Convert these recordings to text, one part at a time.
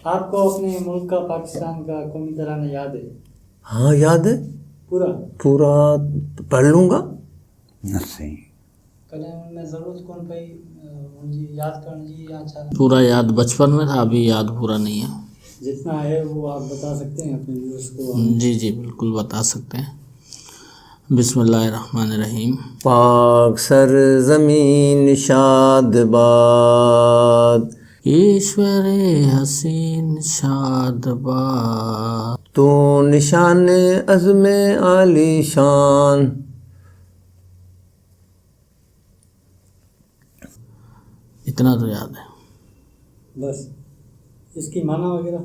आपको अपने मुल्क का, पाकिस्तान का कौमी तराना याद है? हाँ याद है, पूरा पूरा पढ़ लूँगा। नहीं कल्याण में जरूरत कौन पई मुझे याद करने जी अच्छा पूरा याद बचपन में था, अभी याद पूरा नहीं है। जितना है वो आप बता सकते हैं अपने व्यूअर्स को? जी जी बिल्कुल बता सकते हैं। बिस्मिल्लाहिर्रहमानिर्रहीम। पाक सर ज़मीन शादबाद, ईश्वर हसीन शादबाद, तो निशान अज़्म आली शान। इतना तो याद है बस। इसकी माना वगैरह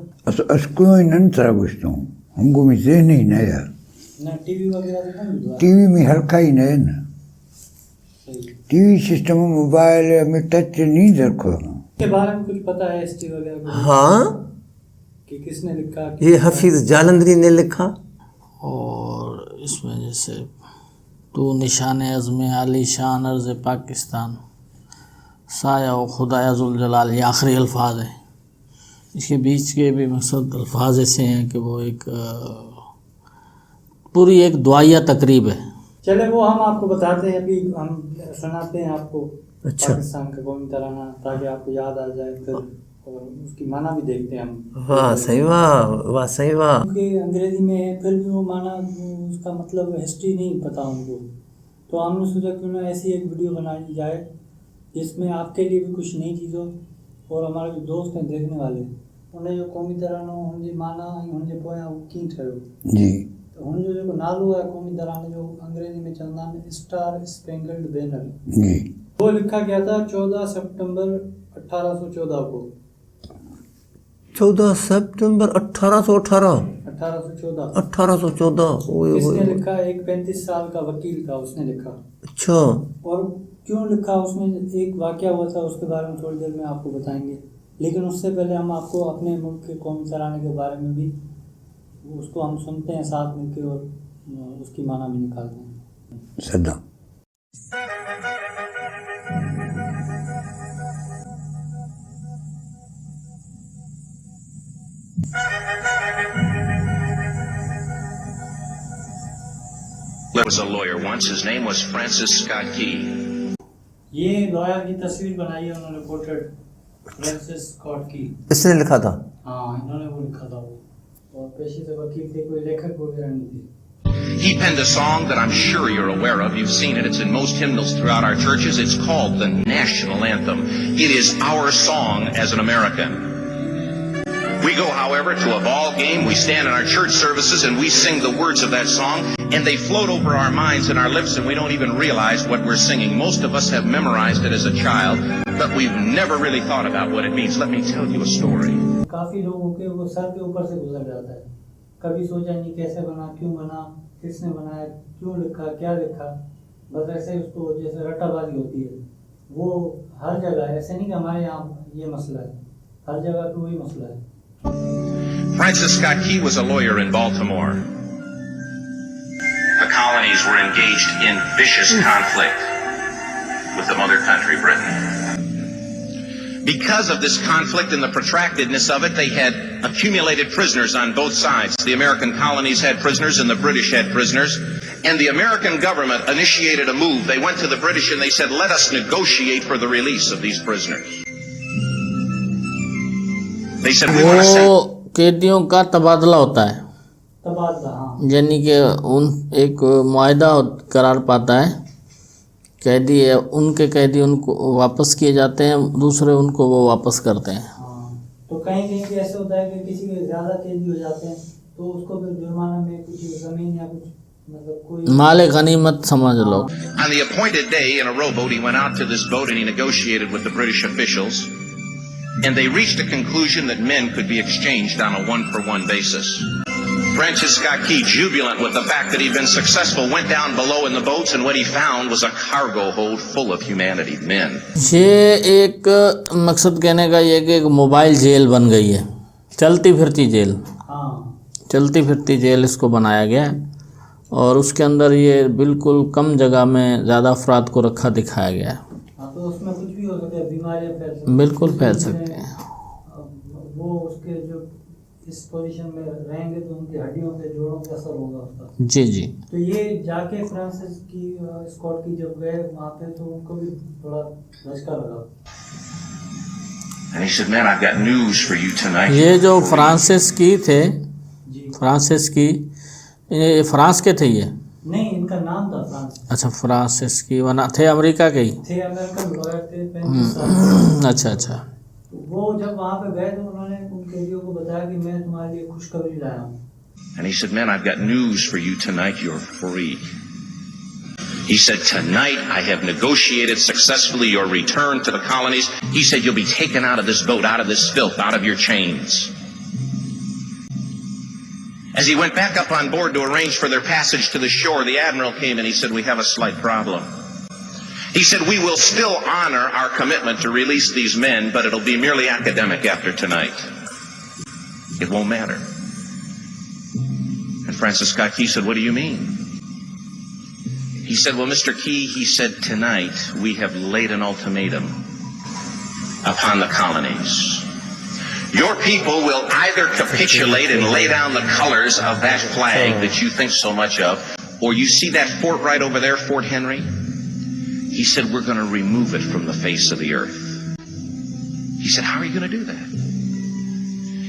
असको इन्हनि तरह कुझु हमको में ज़हन ही न है। ना टीवी वगैरह देखा नहीं? टीवी में हल्का ही न है न, टीवी सिस्टम मोबाइल में टच नहीं रखो। के बारे में कुछ पता है हिस्ट्री वगैरह को? हाँ, कि किसने लिखा? ये हफीज़ जालंधरी ने लिखा। और इसमें जैसे तू निशान अज़्म आली शान अर्ज़ पाकिस्तान, साया व खुदाया ज़ुल जलाल, ये आखिरी अल्फाज है। इसके बीच के भी मकसद अल्फाज ऐसे हैं कि वो एक पूरी एक दुआया तकरीब है। चले वो हम आपको बताते हैं, अभी हम सुनाते हैं आपको अच्छा। पाकिस्तान का कौमी तराना, ताकि आपको याद आ जाए फिर, और उसकी माना भी देखते हैं हम। वाह सही वाह, वाह सही वाह। क्योंकि अंग्रेजी में है, फिर भी वो माना उसका मतलब हिस्ट्री नहीं पता उनको, तो हमने सोचा क्यों ना ऐसी एक वीडियो बनाई जाए जिसमें आपके लिए भी कुछ नई चीज़ों, और हमारे जो दोस्त हैं देखने वाले, उन्हें जो कौमी तरानो हुनजी माना हुनजे पोयां कीअं ठहियो जी, तो हुनजो जेको नालो आहे कौमी तराने जो, अंग्रेजी में चवंदा आहिनि स्टार स्पेंगल्ड बैनर। जी, वो लिखा गया था 14 सितंबर 1814 को। 14 सितंबर 1818। 1814 1814। किसने लिखा? एक 35 साल का वकील था, उसने लिखा। अच्छा, और क्यों लिखा उसने, एक वाकया हुआ था, उसके बारे में थोड़ी देर में आपको बताएंगे। लेकिन उससे पहले हम आपको अपने मुल्क के कौमी तराने के बारे में भी, उसको हम सुनते हैं साथ मिलकर और उसकी माना भी निकालते हैं। सदा There was a lawyer once. His name was Francis Scott Key. ये लॉयर की तस्वीर बनाई है उन्होंने, पोर्ट्रेट फ्रांसिस स्कॉट की। इसने लिखा था? हाँ, इन्होंने वो लिखा था वो, और पेशे से वकील थे, कोई लेखक वगैरह नहीं थे। He penned a song that I'm sure you're aware of. You've seen it. It's in most hymnals throughout our churches. It's called the national anthem. It is our song as an American. We go, however, to a ball game. We stand in our church services and we sing the words of that song, and they float over our minds and our lips, and we don't even realize what we're singing. Most of us have memorized it as a child, but we've never really thought about what it means. Let me tell you a story. काफी लोगों के वो sir के ऊपर से गुजर जाता है, कभी सोचा नहीं कैसे बना, क्यों बना, किसने बनाया, क्यों लिखा, क्या लिखा, बस ऐसे उसको जैसे रट्टाबाजी होती है। वो हर जगह, ऐसे नहीं कि हमारे यहाँ ये मसला है, हर जगह पे वही मसला है। Francis Scott Key was a lawyer in Baltimore. The colonies were engaged in vicious conflict with the mother country, Britain. Because of this conflict and the protractedness of it, they had accumulated prisoners on both sides. The American colonies had prisoners and the British had prisoners. And the American government initiated a move. They went to the British and they said, let us negotiate for the release of these prisoners. They said, we want to send... वो कैदियों का तबादला होता है, तबादला, हाँ। यानी कि उन एक मुआहदा करार पाता है, कैदी है, उनके कैदी उनको वापस किए जाते हैं, दूसरे उनको वो वापस करते हैं। हाँ, तो कहीं कहीं पे ऐसे होता है कि किसी के ज़्यादा कैदी हो जाते हैं तो उसको फिर जुर्माना में कुछ ज़मीन या कुछ मतलब कोई माले गनीमत समझ लो। On the appointed day in a rowboat, he went out to this boat and he negotiated with the British officials. And they reached a conclusion that men could be exchanged on a one-for-one basis. Francis Scott Key, jubilant with the fact that he'd been successful, went down below in the boats, and what he found was a cargo hold full of humanity, men. ये एक मकसद कहने का ये कि एक mobile jail बन गई है, चलती फिरती जेल। हाँ, चलती फिरती जेल इसको बनाया गया है, और उसके अंदर ये बिल्कुल कम जगह में ज़्यादा अफराद को रखा दिखाया गया है। हाँ, तो उसमें कुछ भी हो सकता है, बीमारियां फैल सकती हैं, बिल्कुल फैल सकते हैं। वो उसके जो इस पोजीशन में रहेंगे तो उनकी हड्डियों पे, जोड़ों पे असर होगा उसका। जी जी। तो ये जाके फ्रांसिस की स्कॉट की जब गए वहाँ पे तो उनको भी थोड़ा झटका लगा। And he said, man, I've got news for you tonight. ये जो फ्रांसिस की थे, जी फ्रांसिस की, ये फ्रांस के थे ये? नहीं, इनका नाम था फ्रांसिस। अच्छा, फ्रांसिस की, वरना थे अमेरिका के ही? थे, अमेरिकन लॉयर थे, 35 साल। अच्छा अच्छा। तो वो जब वहाँ पे गए तो उन्होंने उन कैदियों को बताया कि मैं तुम्हारे लिए खुशखबरी लाया हूँ। And he said, man, I've got news for you tonight. You're free. He said, tonight I have negotiated successfully your return to the colonies. He said, you'll be taken out of this boat, out of this filth, out of your chains. As he went back up on board to arrange for their passage to the shore, the admiral came and he said, we have a slight problem. He said, we will still honor our commitment to release these men, but it'll be merely academic after tonight. It won't matter. And Francis Scott Key said, what do you mean? He said, well, Mr. Key, he said, tonight we have laid an ultimatum upon the colonies. Your people will either capitulate and lay down the colors of that flag that you think so much of, or you see that fort right over there, Fort Henry? He said, we're going to remove it from the face of the earth. He said, how are you going to do that?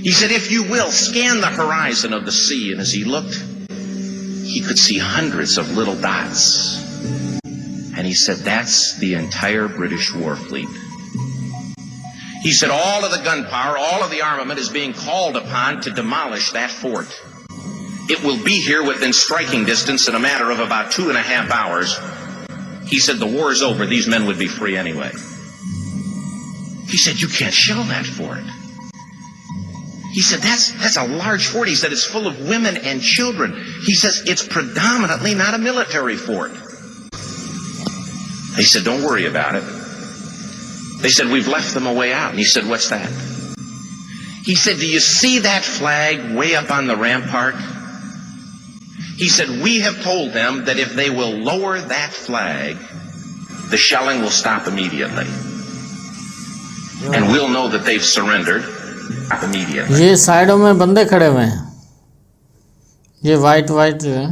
He said, if you will, scan the horizon of the sea. And as he looked, he could see hundreds of little dots. And he said, that's the entire British war fleet. He said, all of the gunpowder, all of the armament is being called upon to demolish that fort. It will be here within striking distance in a matter of about 2.5 hours. He said, the war is over. These men would be free anyway. He said, you can't shell that fort. He said, that's a large fort. He said, it's full of women and children. He says, it's predominantly not a military fort. He said, don't worry about it. They said, we've left them a way out. And he said, what's that? He said, do you see that flag way up on the rampart? He said, we have told them that if they will lower that flag, the shelling will stop immediately. And we'll know that they've surrendered immediately. ये साइडों में बंदे खड़े हुए हैं, ये white जो है,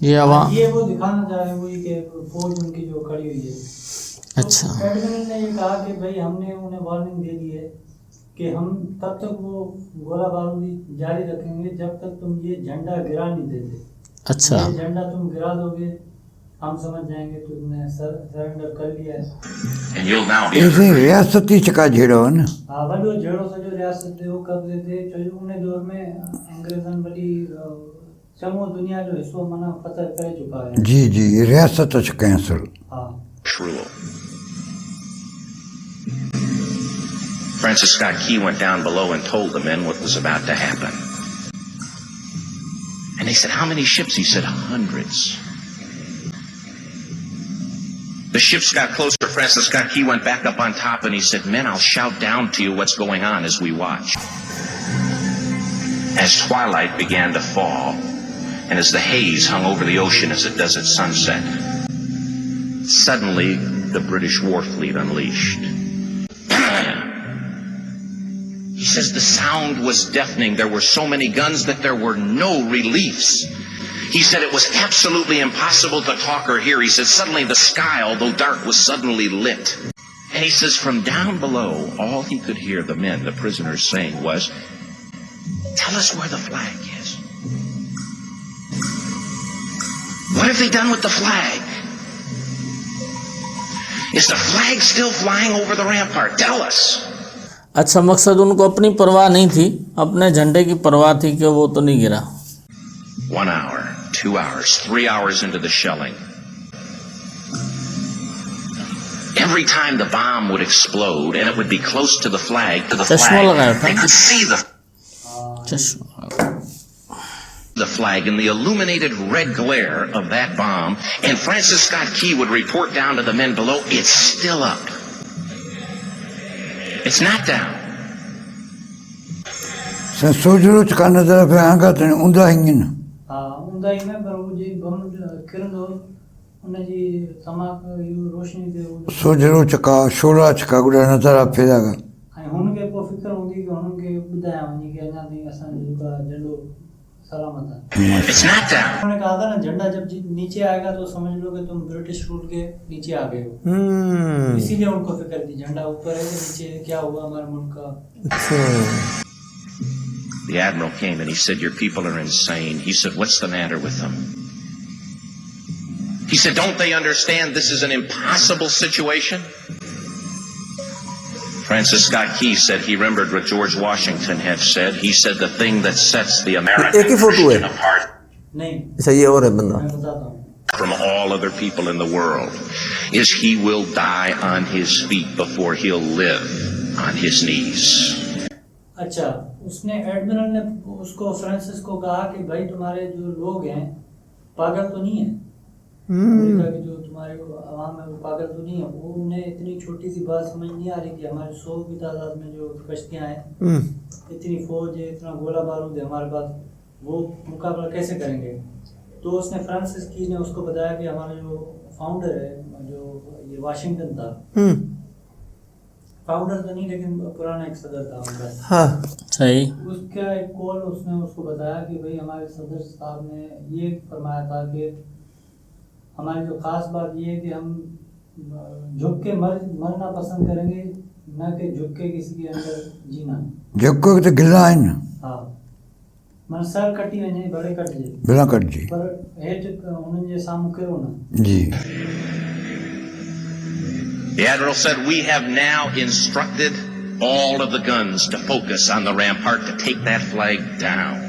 ये ये वो दिखाना चाह रहे हैं वही कि फौज उनकी जो खड़ी हुई है। अच्छा। तो एडमिरल ने ये कहा कि भाई हमने उन्हें वार्निंग दे दी है कि हम तब तक वो गोला बारूद जारी रखेंगे जब तक तुम ये झंडा गिरा नहीं देते। अच्छा। ये झंडा तुम गिरा दोगे हम समझ जाएंगे तुमने सरेंडर कर लिया है। ऐसे रियासती चका झेड़ो है ना। हाँ, वो झेड़ो से जो रियासत थे वो कब्जे थे, जो उन्हें दौर में अंग्रेजन बड़ी चमो दुनिया जो हिस्सों मना फतह कर चुका है। जी जी, रियासत चुके हैं सर। हाँ। True. Francis Scott Key went down below and told the men what was about to happen. And they said, how many ships? He said, hundreds. The ships got closer. Francis Scott Key went back up on top and he said, men, I'll shout down to you what's going on as we watch. As twilight began to fall, and as the haze hung over the ocean as it does at sunset, suddenly the British war fleet unleashed. He says the sound was deafening. There were so many guns that there were no reliefs. He said it was absolutely impossible to talk or hear. He said suddenly the sky, although dark, was suddenly lit. And he says from down below, all he could hear the men, the prisoners, saying was, tell us where the flag is. What have they done with the flag? Is the flag still flying over the rampart? Tell us. अच्छा, मकसद उनको अपनी परवाह नहीं थी, अपने झंडे की परवाह थी कि वो तो नहीं गिरा। 1 hour, 2 hours, 3 hours into the shelling. Every time the bomb would explode and it would be close to the flag, they could see the flag in the illuminated red glare of that bomb, and Francis Scott Key would report down to the men below, it's still up. It's not down. सोचो चका नजर पे आगा तो उंदा हिंगिन। हाँ, उंदा ही में पर वो जी बम किरण हो उनजी तमाक इहो रोशनी ते सोजरो चका शोला चका गुड़ा नज़ारा फेरागा ऐं हुनखे पोइ फिक्र हूंदी की हुननि खे ॿुधायां वञी की अञा ताईं असांजो जेको आहे झंडो सलामत है। It's not that. उन्होंने कहा था ना झंडा जब नीचे आएगा तो समझ लो कि तुम ब्रिटिश रूल के नीचे आ गए हो। इसीलिए उनको फिक्र थी झंडा ऊपर है कि नीचे क्या हुआ हमारे मुल्क का। The admiral came and he said, "Your people are insane." He said, "What's the matter with them?" He said, "Don't they understand this is an impossible situation?" Francis Scott Key said he remembered what George Washington had said. He said the thing that sets the American Christian apart नहीं सही है और है बंदा मैं बताता हूँ from all other people in the world is he will die on his feet before he'll live on his knees. अच्छा उसने एडमिरल ने उसको फ्रांसिस को कहा कि भाई तुम्हारे जो लोग हैं पागल तो नहीं है अमेरिका के जो तुम्हारे आवाम है वो पागल तो नहीं है। वो उन्हें इतनी छोटी सी बात समझ नहीं आ रही कि हमारे 100 की तादाद में जो कश्तियाँ हैं इतनी फौज है इतना गोला बारूद है हमारे पास वो मुकाबला कैसे करेंगे। तो उसने फ्रांसिस की ने उसको बताया कि हमारा जो फाउंडर है जो ये वाशिंगटन था फाउंडर तो नहीं लेकिन पुराना एक सदर था उनका हाँ सही उसका एक कॉल उसने उसको बताया कि भाई हमारे सदर साहब ने ये फरमाया था कि हमारी जो खास बात ये है कि हम झुक के मरना पसंद करेंगे न कि झुक के किसी के अंदर जीना। जेको तो गिला आहिनि हाँ मन सर कटी वञे भले कटिजे बिना कटिजे पर हेठि उन्हनि जे साम्हूं किरो न। जी The admiral said, "We have now instructed all of the guns to focus on the rampart to take that flag down."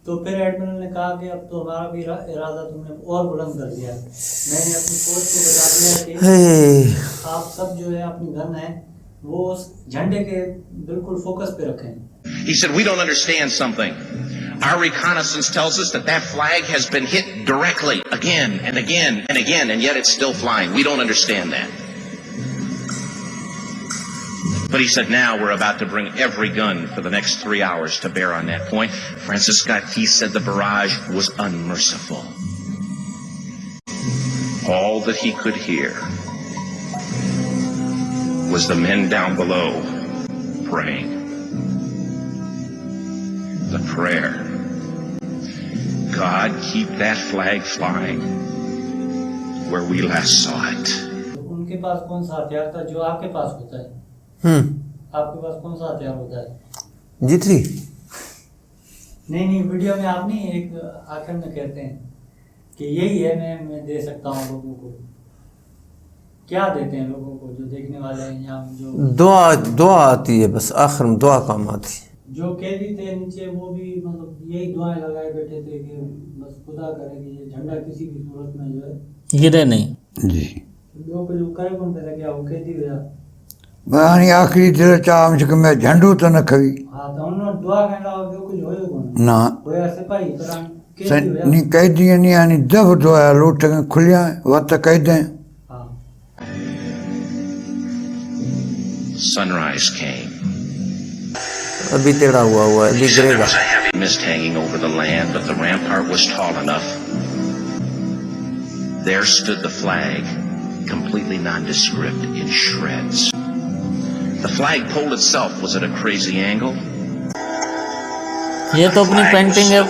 तो फिर एडमिरल ने कहा कि अब तो हमारा भी इरादा तुमने और बुलंद कर दिया। मैंने अपनी फौज को बता दिया कि आप सब जो है अपनी गन है वो उस झंडे के बिल्कुल फोकस पे रखें। He said, "We don't understand something. Our reconnaissance tells us that that flag has been hit directly again and again and again, and yet it's still flying. We don't understand that." But he said, "Now we're about to bring every gun for the next 3 hours to bear on that point." Francis Scott Key said the barrage was unmerciful. All that he could hear was the men down below praying. The prayer, "God, keep that flag flying where we last saw it." उनके पास कौन सा हथियार था जो आपके पास होता है? आपके पास कौन सा हथियार होता है? G3 नहीं वीडियो में आप नहीं एक आखिर में कहते हैं कि यही है मैं दे सकता हूँ लोगों को। क्या देते हैं लोगों को जो देखने वाले हैं यहाँ जो दुआ आती है बस आखिर में दुआ काम आती है। जो कैदी थे नीचे वो भी मतलब यही दुआएं लगाए बैठे थे कि बस खुदा करे कि ये झंडा किसी भी सूरत में जो है गिरे नहीं। जी लोग जो करे कौन पे क्या वो कैदी हुआ हाणे आख़िरी दिल चाह कि मैं झंडो त न खवी हाँ तो उन्होंने दुआ कहना और जो कुछ होयो कोन ना होया सिपाही पर कैदी हुआ नी कैदी नी हाणे दब दुआ लोट खुलिया वत कैद हाँ Sunrise came. अभी टेढ़ा हुआ है अभी He said there गिरेगा। was a heavy mist hanging over the land, but the rampart was tall enough. There stood the flag, completely nondescript, in shreds. The flagpole itself was at a crazy angle. ये तो अपनी painting है,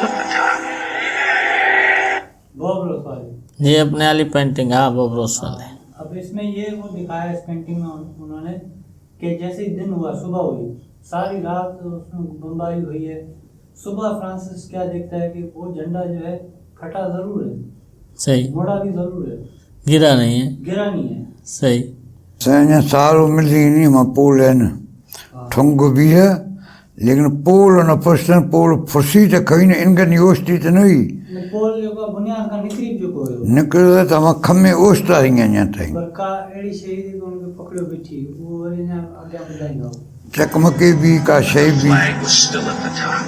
Bob रोस वाली। ये अपने वाली painting है Bob रोस वाले। अब इसमें ये वो दिखाया इस पेंटिंग में उन्होंने कि जैसे ही दिन हुआ सुबह हुई सारी रात उसमें बम्बारी हुई है। सुबह फ्रांसिस क्या देखता है कि वो झंडा जो है फटा जरूर है सही मोड़ा भी जरूर है गिरा नहीं है गिरा नहीं है सही सैन्य सारो मिली नहीं मां पोल आहिनि ठुंग बि है लेकिन पोल न फुर्सन पोल फुर्सी त खई न इनकनि ओस्ती त न हुई पोल जेको बुनियाद खां निकिरी चुको हुयो निकिरो त मां खमे ओस्ता रही अञा ताईं पर का अहिड़ी शइ जेको हुनखे पकड़ियो बीठी उहो वरी अञा अॻियां ॿुधाईंदो चकमके बि का शइ बि Flag was still at the top.